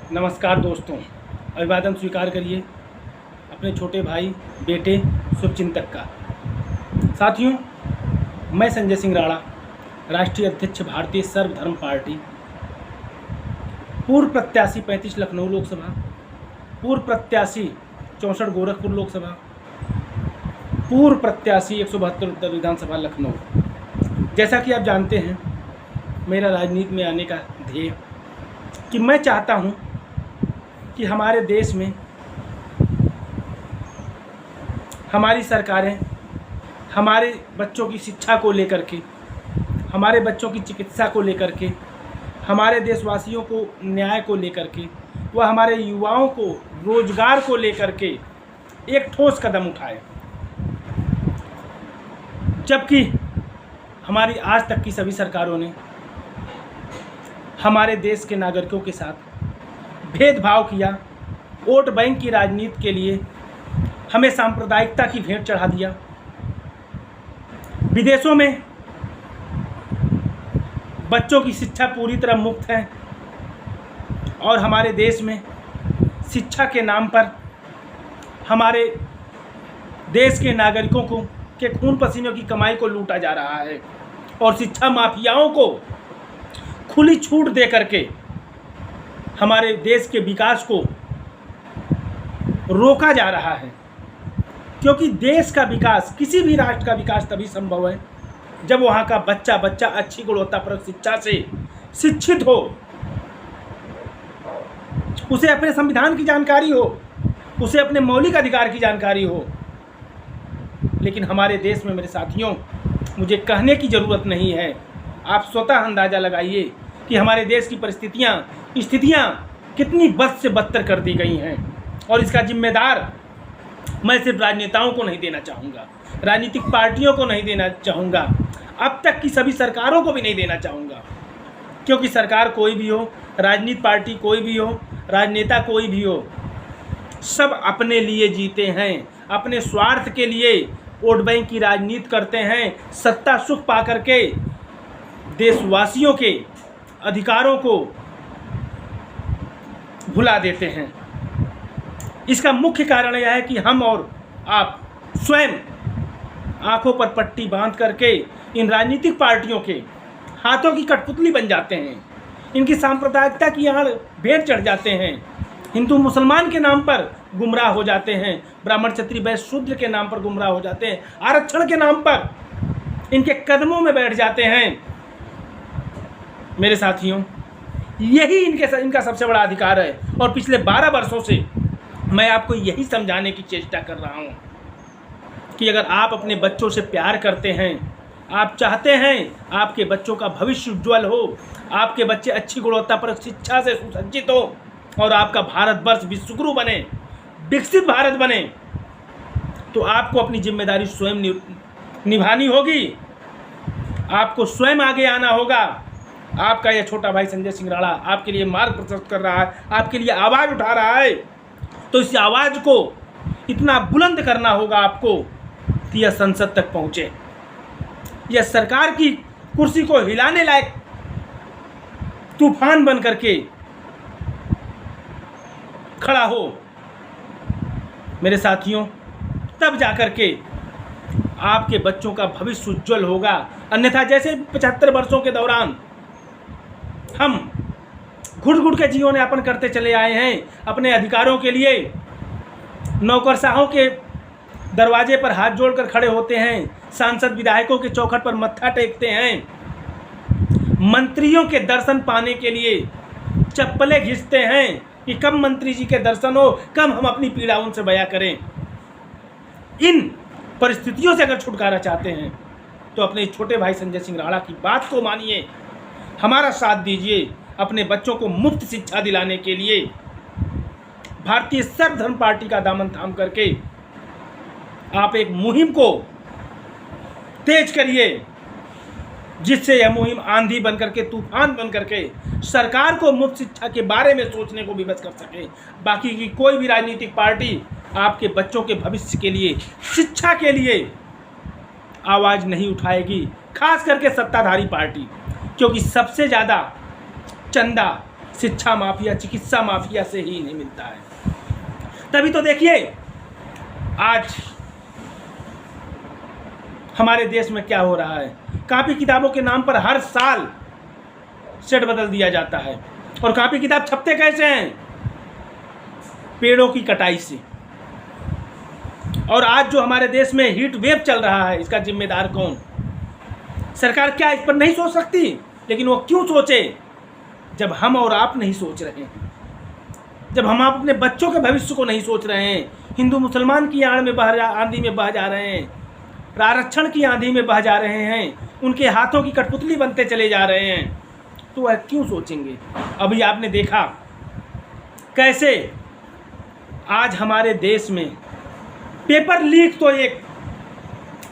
नमस्कार दोस्तों, अभिवादन स्वीकार करिए अपने छोटे भाई बेटे शुभचिंतक का। साथियों, मैं संजय सिंह राणा, राष्ट्रीय अध्यक्ष भारतीय सर्वधर्म पार्टी, पूर्व प्रत्याशी 35 लखनऊ लोकसभा, पूर्व प्रत्याशी 64 गोरखपुर लोकसभा, पूर्व प्रत्याशी 172 उत्तर विधानसभा लखनऊ। जैसा कि आप जानते हैं, मेरा राजनीति में आने का ध्येय कि मैं चाहता हूं कि हमारे देश में हमारी सरकारें हमारे बच्चों की शिक्षा को लेकर के, हमारे बच्चों की चिकित्सा को लेकर के, हमारे देशवासियों को न्याय को लेकर के, व हमारे युवाओं को रोजगार को लेकर के एक ठोस कदम उठाए। जबकि हमारी आज तक की सभी सरकारों ने हमारे देश के नागरिकों के साथ भेदभाव किया, वोट बैंक की राजनीति के लिए हमें सांप्रदायिकता की भेंट चढ़ा दिया। विदेशों में बच्चों की शिक्षा पूरी तरह मुफ्त है और हमारे देश में शिक्षा के नाम पर हमारे देश के नागरिकों को के खून पसीनों की कमाई को लूटा जा रहा है और शिक्षा माफियाओं को खुली छूट दे करके हमारे देश के विकास को रोका जा रहा है। क्योंकि देश का विकास, किसी भी राष्ट्र का विकास तभी संभव है जब वहाँ का बच्चा अच्छी गुणवत्तापूर्ण शिक्षा से शिक्षित हो, उसे अपने संविधान की जानकारी हो, उसे अपने मौलिक अधिकार की जानकारी हो। लेकिन हमारे देश में मेरे साथियों, मुझे कहने की ज़रूरत नहीं है, आप स्वतः अंदाज़ा लगाइए कि हमारे देश की स्थितियाँ कितनी बद से बदतर कर दी गई हैं। और इसका जिम्मेदार मैं सिर्फ राजनेताओं को नहीं देना चाहूँगा, राजनीतिक पार्टियों को नहीं देना चाहूँगा, अब तक की सभी सरकारों को भी नहीं देना चाहूँगा। क्योंकि सरकार कोई भी हो, राजनीतिक पार्टी कोई भी हो, राजनेता कोई भी हो, सब अपने लिए जीते हैं, अपने स्वार्थ के लिए वोट बैंक की राजनीति करते हैं। सत्ता सुख पा करके देशवासियों के अधिकारों को भुला देते हैं। इसका मुख्य कारण यह है कि हम और आप स्वयं आंखों पर पट्टी बांध करके इन राजनीतिक पार्टियों के हाथों की कठपुतली बन जाते हैं, इनकी सांप्रदायिकता की यहाँ भेंट चढ़ जाते हैं, हिंदू मुसलमान के नाम पर गुमराह हो जाते हैं, ब्राह्मण क्षत्रिय वैश्य शूद्र के नाम पर गुमराह हो जाते हैं, आरक्षण के नाम पर इनके कदमों में बैठ जाते हैं। मेरे साथियों, यही इनका सबसे बड़ा अधिकार है। और पिछले 12 वर्षों से मैं आपको यही समझाने की चेष्टा कर रहा हूँ कि अगर आप अपने बच्चों से प्यार करते हैं, आप चाहते हैं आपके बच्चों का भविष्य उज्ज्वल हो, आपके बच्चे अच्छी गुणवत्तापूर्ण शिक्षा से सुसज्जित हो और आपका भारतवर्ष विश्वगुरु बने, विकसित भारत बने, तो आपको अपनी जिम्मेदारी स्वयं निभानी होगी। आपको स्वयं आगे आना होगा। आपका यह छोटा भाई संजय सिंह राणा आपके लिए मार्ग प्रशस्त कर रहा है, आपके लिए आवाज़ उठा रहा है। तो इस आवाज़ को इतना बुलंद करना होगा आपको कि यह संसद तक पहुँचे, यह सरकार की कुर्सी को हिलाने लायक तूफान बन करके खड़ा हो। मेरे साथियों, तब जाकर के आपके बच्चों का भविष्य उज्ज्वल होगा। अन्यथा जैसे 75 वर्षों के दौरान हम घुट घुट के जीवन यापन करते चले आए हैं, अपने अधिकारों के लिए नौकरशाहों के दरवाजे पर हाथ जोड़कर खड़े होते हैं, सांसद विधायकों के चौखट पर मत्था टेकते हैं, मंत्रियों के दर्शन पाने के लिए चप्पलें घिसते हैं कि कब मंत्री जी के दर्शन हो, कब हम अपनी पीड़ा उनसे बयां करें। इन परिस्थितियों से अगर छुटकारा चाहते हैं तो अपने छोटे भाई संजय सिंह राणा की बात को मानिए, हमारा साथ दीजिए। अपने बच्चों को मुफ्त शिक्षा दिलाने के लिए भारतीय सर्वधर्म पार्टी का दामन थाम करके आप एक मुहिम को तेज करिए, जिससे यह मुहिम आंधी बन करके, तूफान बन करके सरकार को मुफ्त शिक्षा के बारे में सोचने को विवश कर सके। बाकी की कोई भी राजनीतिक पार्टी आपके बच्चों के भविष्य के लिए, शिक्षा के लिए आवाज़ नहीं उठाएगी, खास करके सत्ताधारी पार्टी। क्योंकि सबसे ज़्यादा चंदा शिक्षा माफिया, चिकित्सा माफिया से ही नहीं मिलता है। तभी तो देखिए आज हमारे देश में क्या हो रहा है। कापी किताबों के नाम पर हर साल सेट बदल दिया जाता है। और कापी किताब छपते कैसे हैं? पेड़ों की कटाई से। और आज जो हमारे देश में हीट वेव चल रहा है, इसका जिम्मेदार कौन? सरकार क्या इस पर नहीं सोच सकती? लेकिन वो क्यों सोचे जब हम और आप नहीं सोच रहे हैं, जब हम अपने बच्चों के भविष्य को नहीं सोच रहे हैं। हिंदू मुसलमान की आंधी में बह जा रहे हैं, आरक्षण की आंधी में बह जा रहे हैं, उनके हाथों की कठपुतली बनते चले जा रहे हैं, तो वह क्यों सोचेंगे? अभी आपने देखा कैसे आज हमारे देश में पेपर लीक तो एक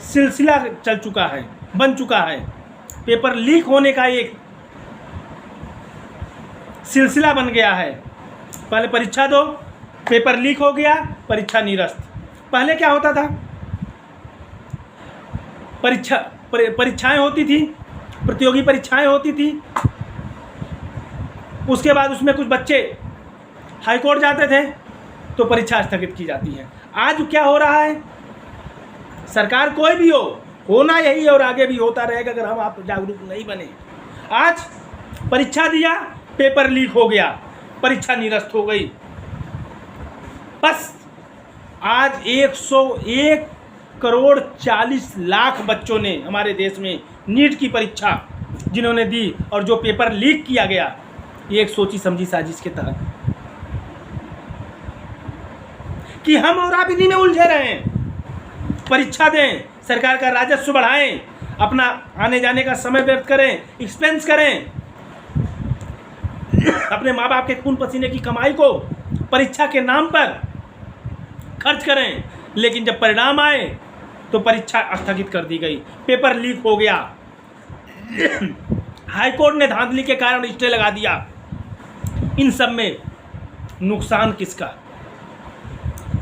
सिलसिला चल चुका है, बन चुका है। पेपर लीक होने का एक सिलसिला बन गया है। पहले परीक्षा दो, पेपर लीक हो गया, परीक्षा निरस्त। पहले क्या होता था? परीक्षाएं होती थी, प्रतियोगी परीक्षाएं होती थी, उसके बाद उसमें कुछ बच्चे हाईकोर्ट जाते थे तो परीक्षा स्थगित की जाती है। आज क्या हो रहा है? सरकार कोई भी हो, होना यही है और आगे भी होता रहेगा अगर हम आप जागरूक नहीं बने। आज परीक्षा दिया, पेपर लीक हो गया, परीक्षा निरस्त हो गई। बस आज 101 करोड़ 40 लाख बच्चों ने हमारे देश में नीट की परीक्षा जिन्होंने दी, और जो पेपर लीक किया गया ये एक सोची समझी साजिश के तहत, कि हम और आप इन्हीं में उलझे रहे हैं। परीक्षा दें, सरकार का राजस्व बढ़ाएं, अपना आने जाने का समय व्यर्थ करें, एक्सपेंस करें, अपने माँ बाप के खून पसीने की कमाई को परीक्षा के नाम पर खर्च करें। लेकिन जब परिणाम आए तो परीक्षा स्थगित कर दी गई, पेपर लीक हो गया, हाईकोर्ट ने धांधली के कारण स्टे लगा दिया। इन सब में नुकसान किसका?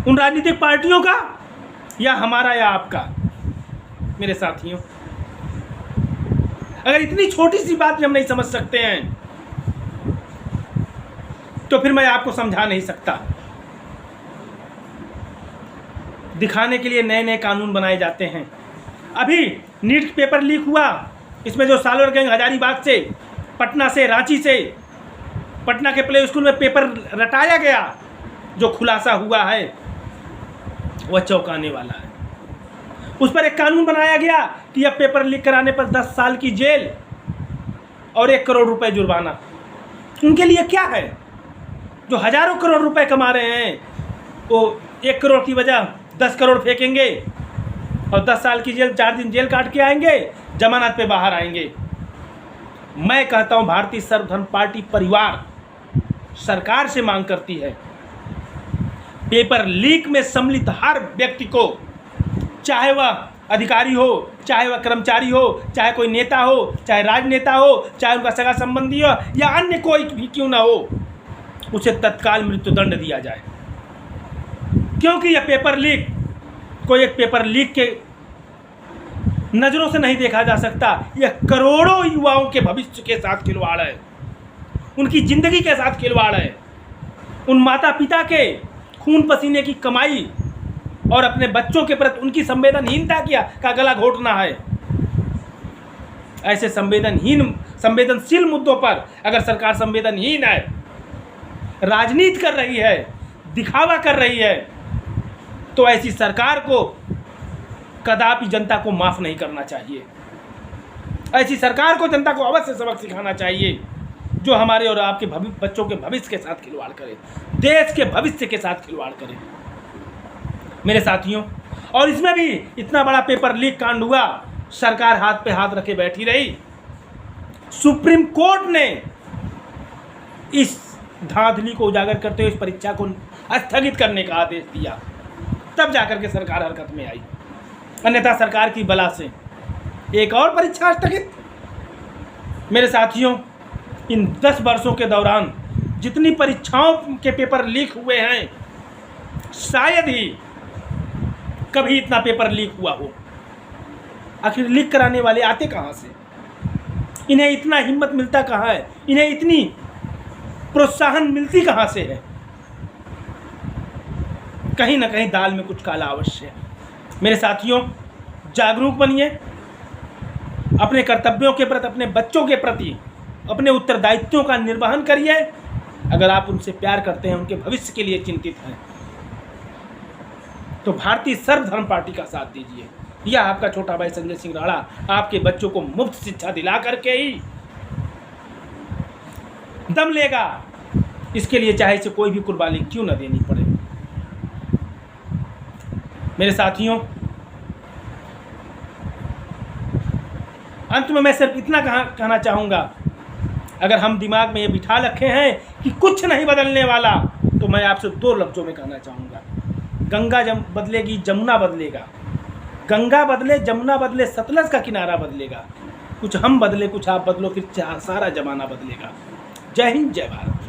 उन राजनीतिक पार्टियों का या हमारा या आपका? मेरे साथियों, अगर इतनी छोटी सी बात भी हम नहीं समझ सकते हैं तो फिर मैं आपको समझा नहीं सकता। दिखाने के लिए नए नए कानून बनाए जाते हैं। अभी नीट पेपर लीक हुआ, इसमें जो सालवर गैंग हजारीबाग से, पटना से, रांची से, पटना के प्ले स्कूल में पेपर रटाया गया, जो खुलासा हुआ है वह चौंकाने वाला है। उस पर एक कानून बनाया गया कि अब पेपर लीक कराने पर 10 साल की जेल और 1 करोड़ रुपए जुर्माना। उनके लिए क्या है? जो हजारों करोड़ रुपए कमा रहे हैं, वो 1 करोड़ की वजह 10 करोड़ फेंकेंगे और 10 साल की जेल, 4 दिन जेल काट के आएंगे, जमानत पे बाहर आएंगे। मैं कहता हूं भारतीय सर्वधर्म पार्टी परिवार सरकार से मांग करती है, पेपर लीक में सम्मिलित हर व्यक्ति को, चाहे वह अधिकारी हो, चाहे वह कर्मचारी हो, चाहे कोई नेता हो, चाहे राजनेता हो, चाहे उनका सगा संबंधी हो या अन्य कोई भी क्यों ना हो, उसे तत्काल मृत्युदंड दिया जाए। क्योंकि यह पेपर लीक कोई एक पेपर लीक के नज़रों से नहीं देखा जा सकता। यह करोड़ों युवाओं के भविष्य के साथ खिलवाड़ है, उनकी ज़िंदगी के साथ खिलवाड़ है, उन माता पिता के खून पसीने की कमाई और अपने बच्चों के प्रति उनकी संवेदनहीनता का गला घोटना है। ऐसे संवेदनशील मुद्दों पर अगर सरकार संवेदनहीन है, राजनीति कर रही है, दिखावा कर रही है, तो ऐसी सरकार को कदापि जनता को माफ़ नहीं करना चाहिए। ऐसी सरकार को जनता को अवश्य सबक सिखाना चाहिए, जो हमारे और आपके बच्चों के भविष्य के साथ खिलवाड़ करे, देश के भविष्य के साथ खिलवाड़ करे। मेरे साथियों, और इसमें भी इतना बड़ा पेपर लीक कांड हुआ, सरकार हाथ पे हाथ रखे बैठी रही। सुप्रीम कोर्ट ने इस धांधली को उजागर करते हुए इस परीक्षा को स्थगित करने का आदेश दिया, तब जाकर के सरकार हरकत में आई। अन्यथा सरकार की बला से एक और परीक्षा स्थगित। मेरे साथियों, इन 10 वर्षों के दौरान जितनी परीक्षाओं के पेपर लीक हुए हैं, शायद ही कभी इतना पेपर लीक हुआ हो। आखिर लीक कराने वाले आते कहाँ से? इन्हें इतना हिम्मत मिलता कहाँ है? इन्हें इतनी प्रोत्साहन मिलती कहाँ से है? कहीं ना कहीं दाल में कुछ काला अवश्य है। मेरे साथियों, जागरूक बनिए, अपने कर्तव्यों के प्रति, अपने बच्चों के प्रति अपने उत्तरदायित्वों का निर्वहन करिए। अगर आप उनसे प्यार करते हैं, उनके भविष्य के लिए चिंतित हैं, तो भारतीय सर्वधर्म पार्टी का साथ दीजिए। यह आपका छोटा भाई संजय सिंह राणा आपके बच्चों को मुफ्त शिक्षा दिला करके ही दम लेगा। इसके लिए चाहे इसे कोई भी कुर्बानी क्यों न देनी पड़े। मेरे साथियों, अंत में मैं सिर्फ इतना कहना चाहूँगा, अगर हम दिमाग में ये बिठा रखे हैं कि कुछ नहीं बदलने वाला, तो मैं आपसे 2 लफ्ज़ों में कहना चाहूँगा, गंगा बदलेगी, जमुना बदलेगा। गंगा बदले, जमुना बदले, सतलज का किनारा बदलेगा। कुछ हम बदले, कुछ आप बदलो, फिर सारा जमाना बदलेगा। जय हिंद, जय भारत।